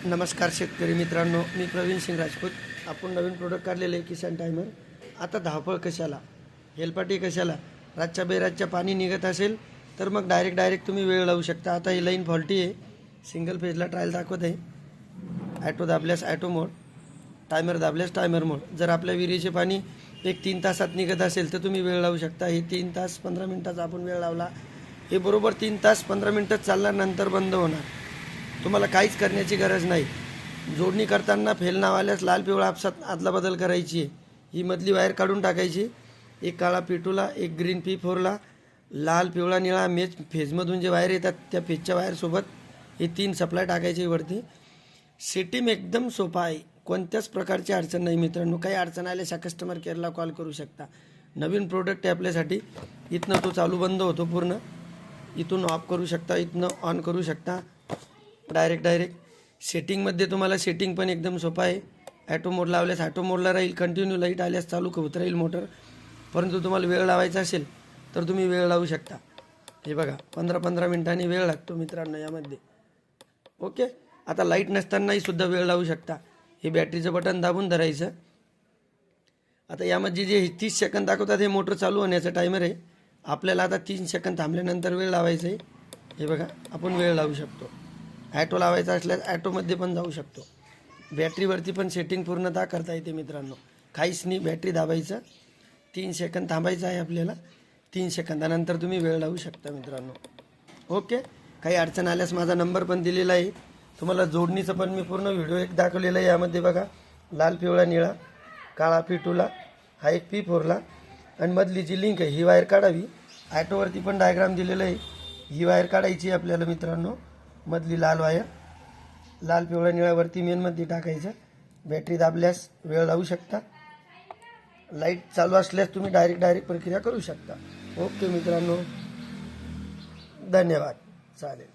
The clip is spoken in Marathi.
नमस्कार शेतकरी मित्रांनो, मी प्रवीण सिंग राजपूत. आपण नवीन प्रोडक्ट काढलेले आहे किसान टायमर. आता धावपळ कशाला, हेलपाटी कशाला, रातच्या बेरातच्या पाणी निघत असेल तर मग डायरेक्ट तुम्ही वेळ लावू शकता. आता ही लाईन फॉल्टी आहे, सिंगल फेजला ट्रायल दाखवत आहे. ॲटो दाबल्यास ॲटो मोड, टायमर दाबल्यास टायमर मोड. जर आपल्या विहिरीचे पाणी 1-3 तासात निघत असेल तर तुम्ही वेळ लावू शकता. हे 3 तास 15 मिनटाचा आपण वेळ लावला, हे बरोबर 3 तास 15 मिनटं चालणार, नंतर बंद होणार. तुम्हाला काहीच करण्याची गरज नाही. जोडणी करताना फेल नाव आल्यास लाल पिवळा आपसात आदला बदल करायची आहे. ही मधली वायर काढून टाकायची. एक काळा P2ला, एक ग्रीन P4ला, लाल पिवळा निळा मेच फेजमधून जे वायर येतात त्या फेजच्या वायरसोबत हे 3 सप्लाय टाकायचे वरती. सेटिंग एकदम सोपा आहे, कोणत्याच प्रकारची अडचण नाही मित्रांनो. काही अडचण आल्यास कस्टमर केअरला कॉल करू शकता. नवीन प्रोडक्ट आहे आपल्यासाठी. इथनं तो चालू बंद होतो पूर्ण, इथून ऑफ करू शकता, इथनं ऑन करू शकता. डायरेक्ट सेटिंगमध्ये तुम्हाला सेटिंग पण एकदम सोपं आहे. ॲटो मोड लावल्यास ॲटो मोडला राहील, कंटिन्यू लाईट आल्यास चालू होत राहील मोटर. परंतु तुम्हाला वेळ लावायचा असेल तर तुम्ही वेळ लावू शकता. हे बघा 15-15 मिनिटांनी वेळ लागतो मित्रांनो यामध्ये. ओके, आता लाईट नसतानाही सुद्धा वेळ लावू शकता. हे बॅटरीचं बटन दाबून धरायचं. आता यामध्ये जे 30 सेकंद दाखवतात हे मोटर चालू होण्याचं टायमर आहे. आपल्याला आता 3 सेकंद थांबल्यानंतर वेळ लावायचं आहे. हे बघा, आपण वेळ लावू शकतो. ॲटो लावायचा असल्यास ॲटोमध्ये पण जाऊ शकतो. बॅटरीवरती पण सेटिंग पूर्णतः करता येते मित्रांनो. काहीच नाही, बॅटरी दाबायचं, 3 सेकंद थांबायचं आहे आपल्याला. 3 सेकंदानंतर तुम्ही वेळ लावू शकता मित्रांनो. ओके, काही अडचण आल्यास माझा नंबर पण दिलेला आहे. तुम्हाला जोडणीचं पण मी पूर्ण व्हिडिओ एक दाखवलेला आहे. यामध्ये बघा, लाल पिवळा निळा, काळा P2ला, हा एक P4ला, आणि मधली जी लिंक आहे ही वायर काढावी. ॲटोवरती पण डायग्राम दिलेलं आहे. ही वायर काढायची आपल्याला मित्रांनो, मधली लाल वायर. लाल पिवळा निळ्यावरती मेनमध्ये टाकायचं. बॅटरी दाबल्यास वेळ लावू शकता. लाईट चालू असल्यास तुम्ही डायरेक्ट प्रक्रिया करू शकता. ओके मित्रांनो, धन्यवाद. चालेल.